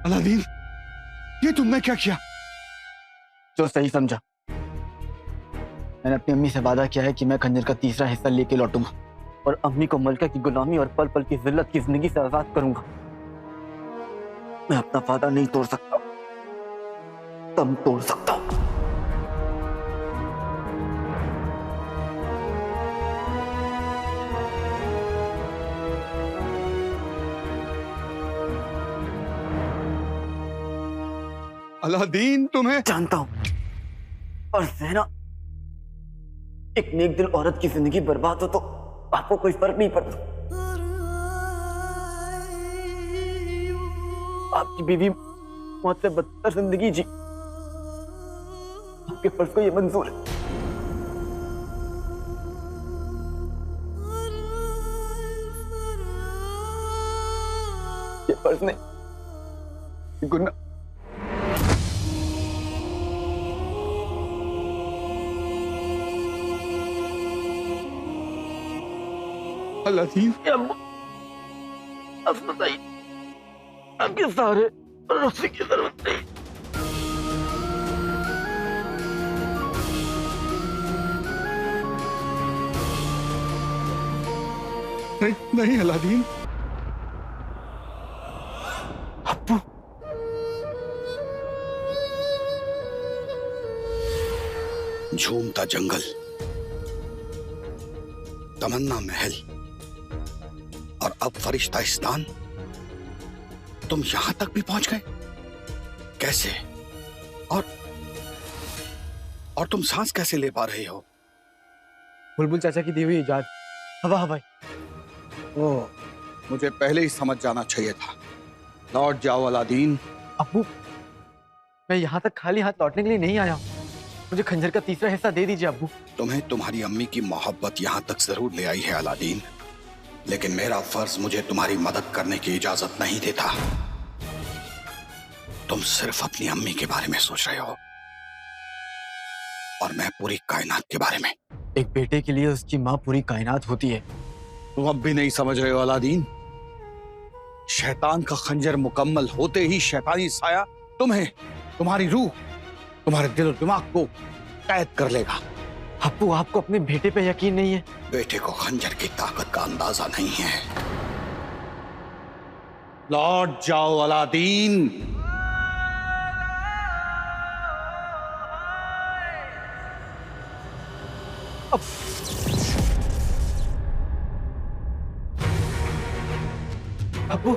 Aladdin, ये तुमने क्या किया? जो सही समझा। मैंने अपनी अम्मी से वादा किया है कि मैं खंजर का तीसरा हिस्सा लेके लौटूंगा और अम्मी को मलका की गुलामी और पल पल की जिल्लत की जिंदगी से आजाद करूंगा। मैं अपना वादा नहीं तोड़ सकता, दम तोड़ सकता हूं। अलादीन, तुम्हें जानता हूं, और ज़हरा, एक नेक दिल औरत की जिंदगी बर्बाद हो तो आपको कोई फर्क नहीं पड़ता। आपकी बीवी मौत से बदतर जिंदगी जी, आपके फर्ज को ये मंजूर है। ये फर्ज नहीं, ये गुनाह। अलादीन, अब बताइए, आपके सहारे और रस्सी की जरूरत नहीं। नहीं नहीं अलादीन। अब्बू, झूमता जंगल, तमन्ना महल और अब फरिश्तास्तान, तुम यहां तक भी पहुंच गए? कैसे? और तुम सांस कैसे ले पा रहे हो? बुलबुल चाचा की दी हुई इजाजत, हवा हवाई। ओह, मुझे पहले ही समझ जाना चाहिए था। लौट जाओ अलादीन। अब्बू, मैं यहाँ तक खाली हाथ लौटने के लिए नहीं आया हूँ। मुझे खंजर का तीसरा हिस्सा दे दीजिए अब्बू। तुम्हें तुम्हारी अम्मी की मोहब्बत यहां तक जरूर ले आई है अलादीन, लेकिन मेरा फर्ज मुझे तुम्हारी मदद करने की इजाजत नहीं देता। तुम सिर्फ अपनी अम्मी के बारे में सोच रहे हो और मैं पूरी कायनात के बारे में। एक बेटे के लिए उसकी माँ पूरी कायनात होती है। तुम अब भी नहीं समझ रहे हो अलादीन। शैतान का खंजर मुकम्मल होते ही शैतानी साया तुम्हें, तुम्हारी रूह, तुम्हारे दिल और दिमाग को कैद कर लेगा। अब्बू, आपको अपने बेटे पे यकीन नहीं है? बेटे को खंजर की ताकत का अंदाजा नहीं है। लौट जाओ अलादीन। अब्बू,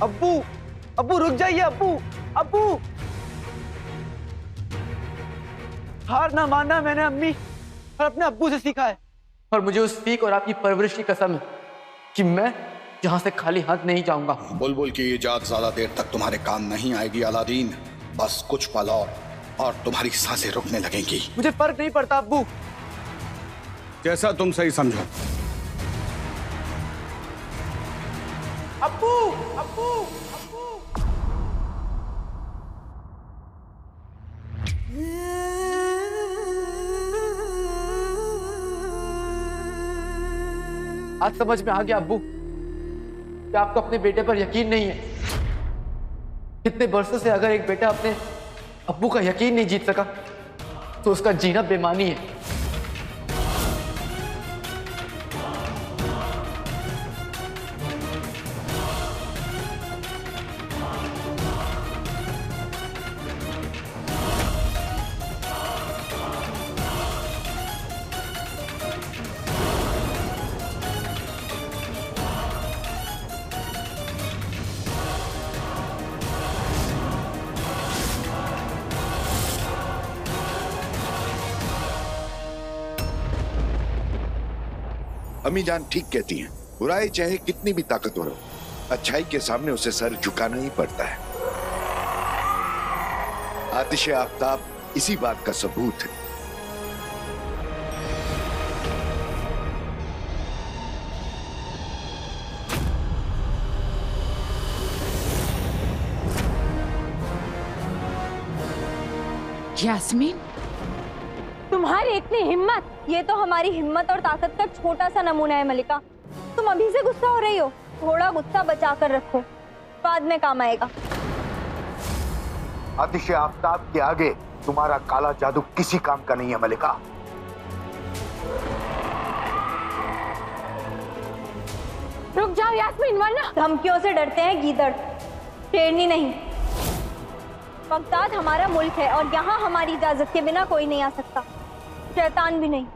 अब्बू, अब्बू रुक जाइए। अब्बू, अब्बू, हार ना मानना मैंने अम्मी और अपने अब्बू से सीखा है, और मुझे उस सीख और आपकी परवरिश की कसम है कि मैं यहां से खाली हाथ नहीं जाऊंगा। बुलबुल की इजाद ज्यादा देर तक तुम्हारे काम नहीं आएगी अलादीन। बस कुछ पल और तुम्हारी सांसें रुकने लगेंगी। मुझे फर्क नहीं पड़ता अब्बू। जैसा तुम सही समझो। अब्बू, अब्बू, अब्बू। आज समझ में आ गया अब्बू कि आपको अपने बेटे पर यकीन नहीं है। इतने बरसों से अगर एक बेटा अपने अब्बू का यकीन नहीं जीत सका तो उसका जीना बेमानी है। अम्मी जान ठीक कहती हैं, बुराई चाहे कितनी भी ताकतवर हो, अच्छाई के सामने उसे सर झुकाना ही पड़ता है। आतिशे आफ्ताब इसी बात का सबूत है। यास्मीन, तुम्हारी इतनी हिम्मत! ये तो हमारी हिम्मत और ताकत का छोटा सा नमूना है मलिका। तुम अभी से गुस्सा हो रही हो, थोड़ा गुस्सा बचा कर रखो। बाद में काम आएगा। आतिश आफ्ताब के आगे तुम्हारा काला जादू किसी काम का नहीं है मलिका। रुक जाओ यास्मीन, वरना धमकियों से डरते हैं गीदड़, शेरनी नहीं। बगदाद हमारा मुल्क है और यहाँ हमारी इजाजत के बिना कोई नहीं आ सकता, शैतान भी नहीं।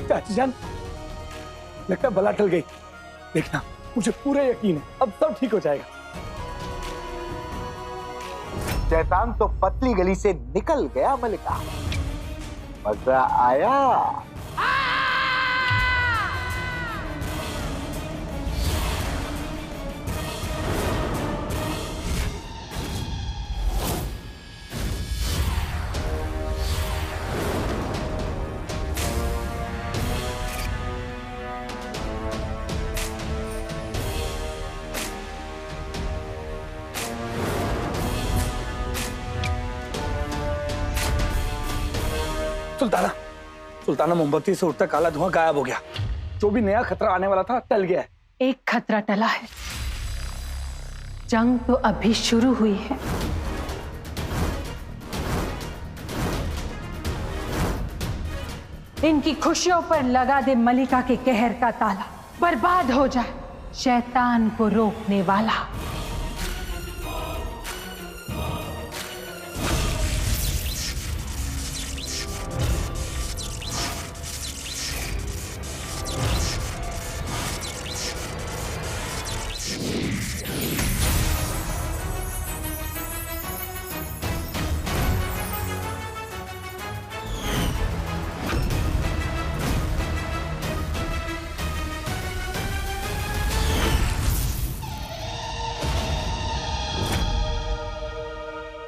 चाची जान, लगता है बला टल गई। देखना, मुझे पूरा यकीन है अब सब ठीक हो जाएगा। शैतान तो पतली गली से निकल गया मलिका, मजा आया। सुल्ताना मोमबत्ती से उठता काला धुआं गायब हो गया। जो भी नया खतरा आने वाला था टल गया है। एक खतरा टला है, जंग तो अभी शुरू हुई है। इनकी खुशियों पर लगा दे मलिका के कहर का ताला, बर्बाद हो जाए शैतान को रोकने वाला।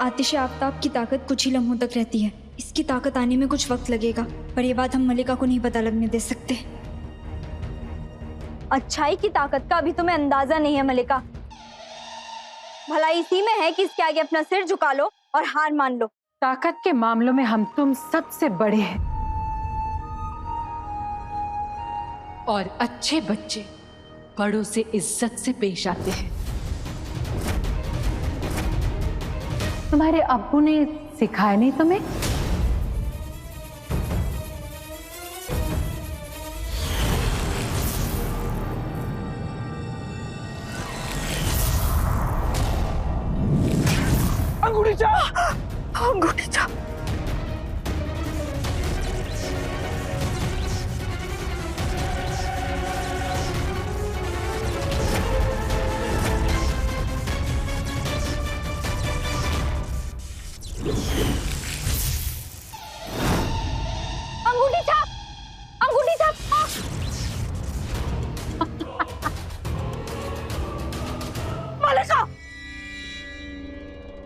आतिश आफ्ताब की ताकत कुछ ही लम्हों तक रहती है। इसकी ताकत आने में कुछ वक्त लगेगा, पर यह बात हम मलिका को नहीं पता लगने दे सकते। अच्छाई की ताकत का अभी तुम्हें अंदाजा नहीं है मलिका। भला इसी में है कि इसके आगे अपना सिर झुका लो और हार मान लो। ताकत के मामलों में हम तुम सबसे बड़े हैं, और अच्छे बच्चे बड़ों से इज्जत से पेश आते हैं। तुम्हारे अब्बू ने सिखाया नहीं तुम्हें? अंगूठी चाप, अंगूठी चाप। अंगूठी छाप, अंगूठी छाप। मलिका,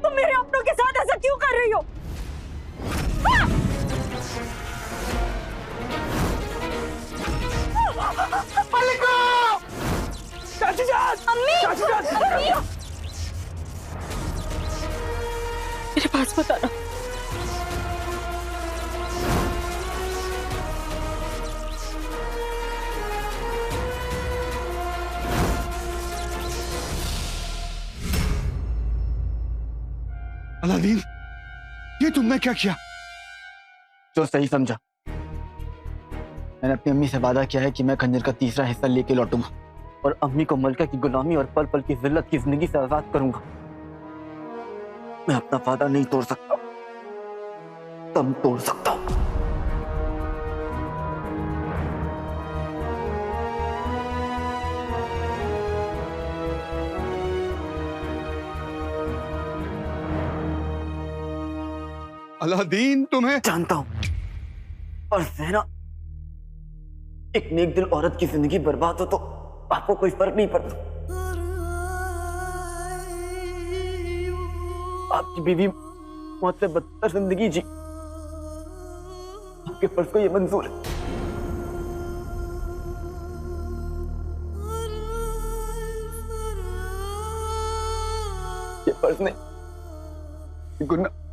तुम मेरे अपनों के साथ ऐसा क्यों कर रही हो? मलिका! चाची जान! अम्मी! चाची जान! अम्मी! मेरे पास मत आना। अलादीन, ये तुमने क्या किया? जो सही समझा। मैंने अपनी अम्मी से वादा किया है कि मैं खंजर का तीसरा हिस्सा लेके लौटूंगा और अम्मी को मलिका की गुलामी और पल पल की जिल्लत की जिंदगी से आजाद करूंगा। मैं अपना वादा नहीं तोड़ सकता, तुम तोड़ सकता हूं। अलादीन, तुम्हें जानता हूं, और ज़हरा, एक नेक दिल औरत की जिंदगी बर्बाद हो तो आपको कोई फर्क नहीं पड़ता। आपकी बीवी मौत से बदतर जिंदगी जी, आपके फर्ज को ये मंजूर है। ये फर्ज नहीं, ये गुनाह।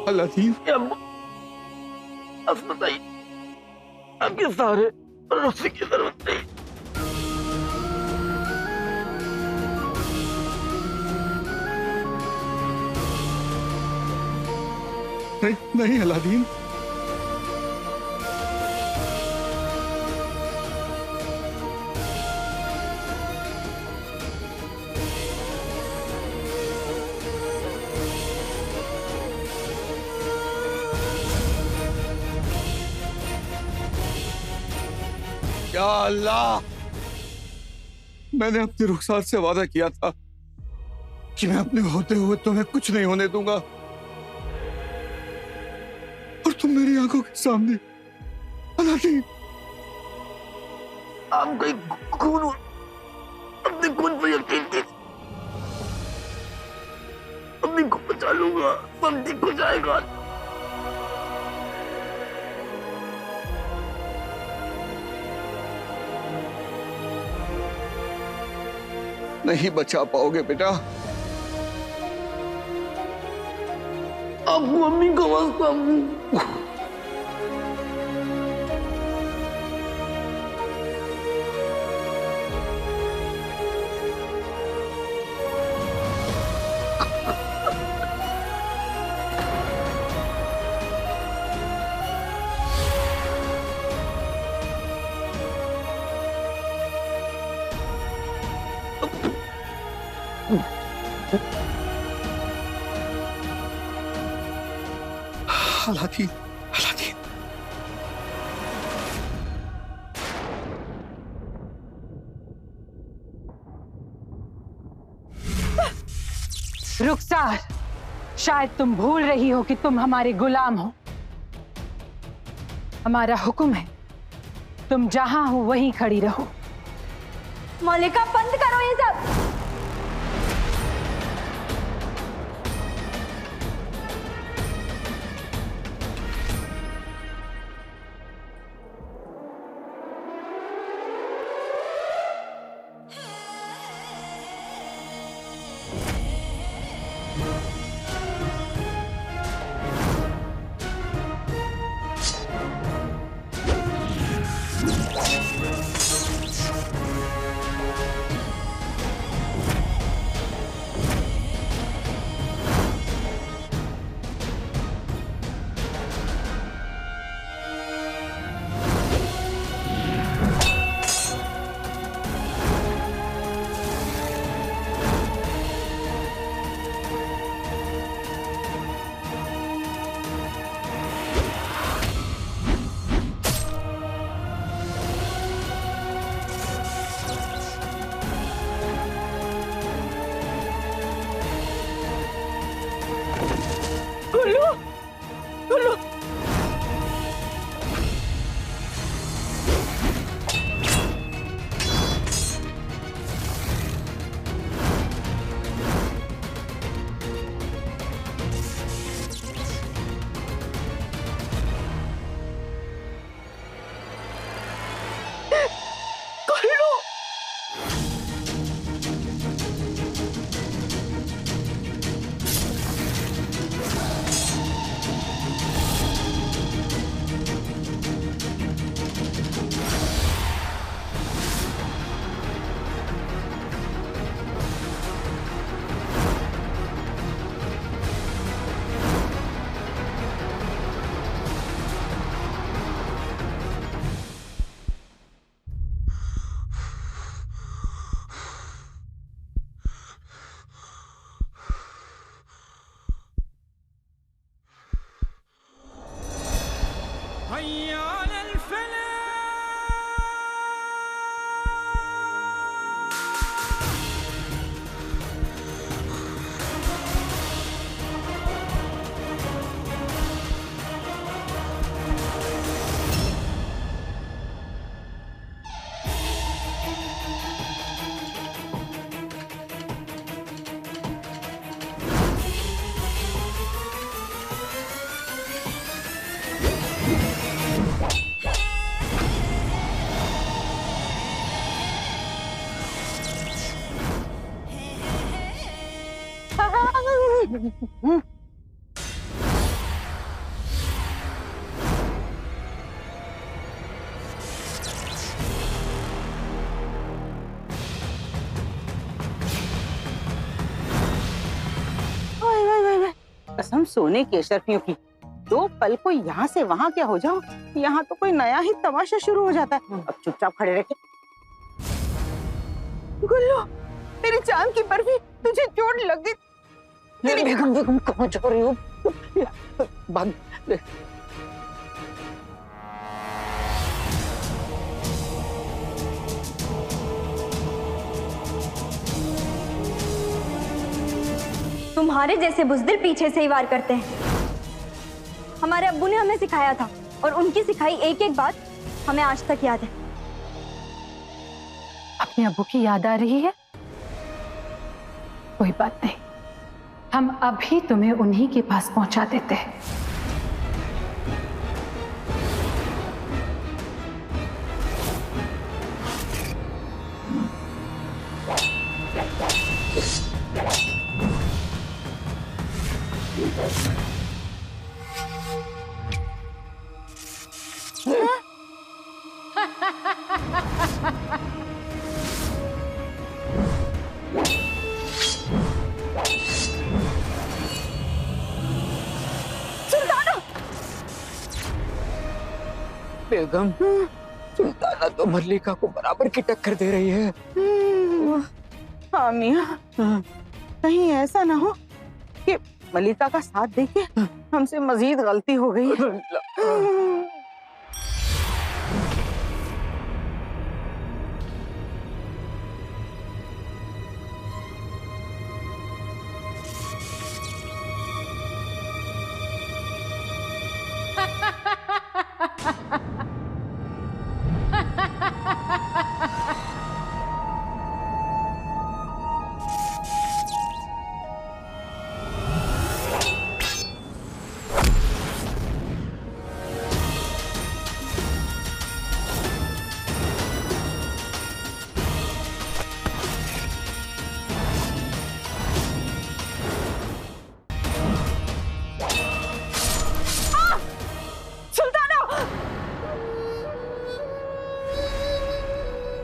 अलादीन, अब बताइए, आपके सहारे और रस्सी की जरूरत नहीं। नहीं अलादीन, या अल्लाह, मैंने अपनी रुखसार से वादा किया था कि मैं अपने होते हुए तुम्हें कुछ नहीं होने दूंगा, और तुम मेरी आंखों के सामने। अलादीन, आप कोई खून हो, अपने खून पर यकीन कीजिए, अम्मी को बचा लूंगा, सब ठीक हो जाएगा। नहीं बचा पाओगे बेटा। अब मम्मी को वास्ता अलादीन, अलादीन, रुखसार, शायद तुम भूल रही हो कि तुम हमारे गुलाम हो। हमारा हुक्म है, तुम जहां हो वहीं खड़ी रहो। मलिका, बंद करो ये सब। कसम सोने की अशरफियों की, 2 पल को यहाँ से वहाँ क्या हो जाओ, यहाँ तो कोई नया ही तमाशा शुरू हो जाता है। अब चुपचाप खड़े रखे। गुल्लू, तेरी चांद की बर्फी, तुझे चोट लग गई। तेरी बेगम बेगम कहाँ जा रही हो? भाग। तुम्हारे जैसे बुज़दिल पीछे से ही वार करते हैं। हमारे अब्बू ने हमें सिखाया था और उनकी सिखाई एक एक बात हमें आज तक याद है। अपने अब्बू की याद आ रही है? कोई बात नहीं, हम अभी तुम्हें उन्हीं के पास पहुंचा देते हैं। बेगम, सुल्ताना तो मल्लिका को बराबर की टक्कर दे रही है। हाँ मियां, कहीं ऐसा ना हो कि मल्लिका का साथ देके हमसे मजीद गलती हो गई है।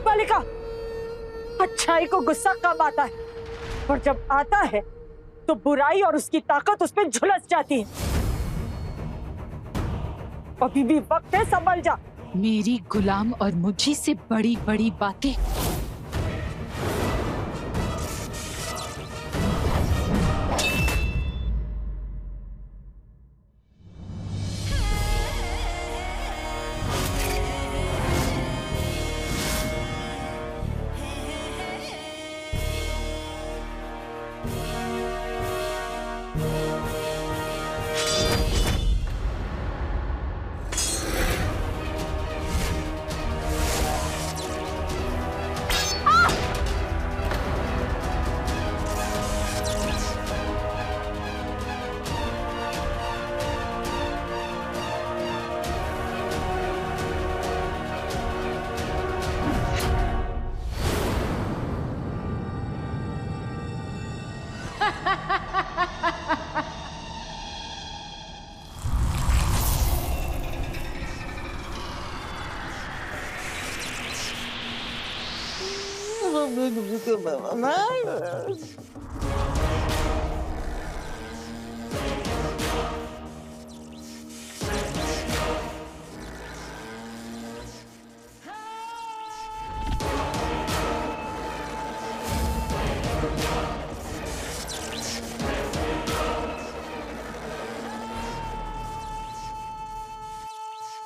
मल्लिका, अच्छाई को गुस्सा कब आता है और जब आता है तो बुराई और उसकी ताकत उस पर झुलस जाती है। अभी भी वक्त है, संभल जा। मेरी गुलाम और मुझी से बड़ी बड़ी बातें।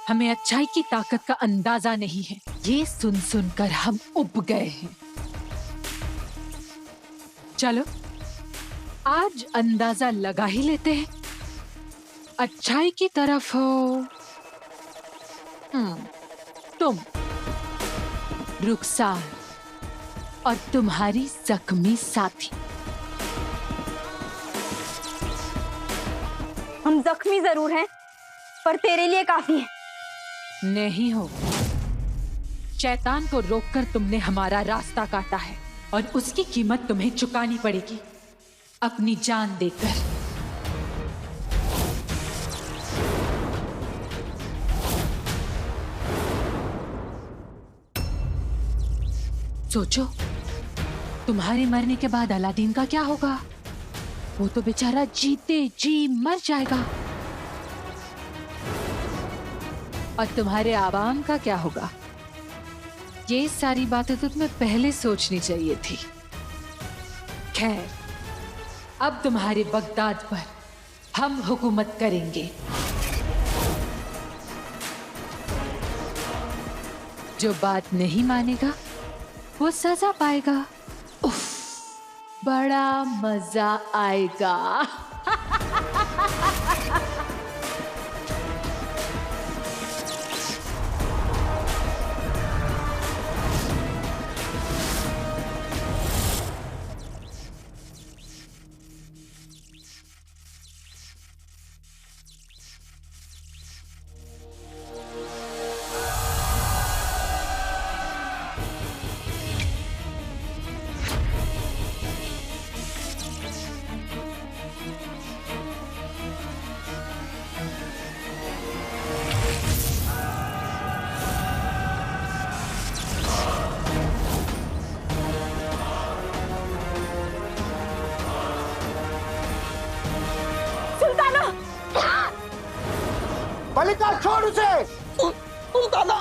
हमें अच्छाई की ताकत का अंदाजा नहीं है। ये सुन सुनकर हम उब गए हैं। चलो आज अंदाजा लगा ही लेते हैं। अच्छाई की तरफ हो तुम, रुखसार और तुम्हारी जख्मी साथी। हम जख्मी जरूर हैं, पर तेरे लिए काफी है। नहीं हो। शैतान को रोककर तुमने हमारा रास्ता काटा है और उसकी कीमत तुम्हें चुकानी पड़ेगी, अपनी जान देकर। सोचो, तुम्हारे मरने के बाद अलादीन का क्या होगा? वो तो बेचारा जीते जी मर जाएगा। और तुम्हारे आवाम का क्या होगा? ये सारी बातें तो तुम्हें पहले सोचनी चाहिए थी। खैर, अब तुम्हारे बगदाद पर हम हुकूमत करेंगे। जो बात नहीं मानेगा वो सजा पाएगा। उफ, बड़ा मजा आएगा। मलिका छोड़ उसे। सुल्ताना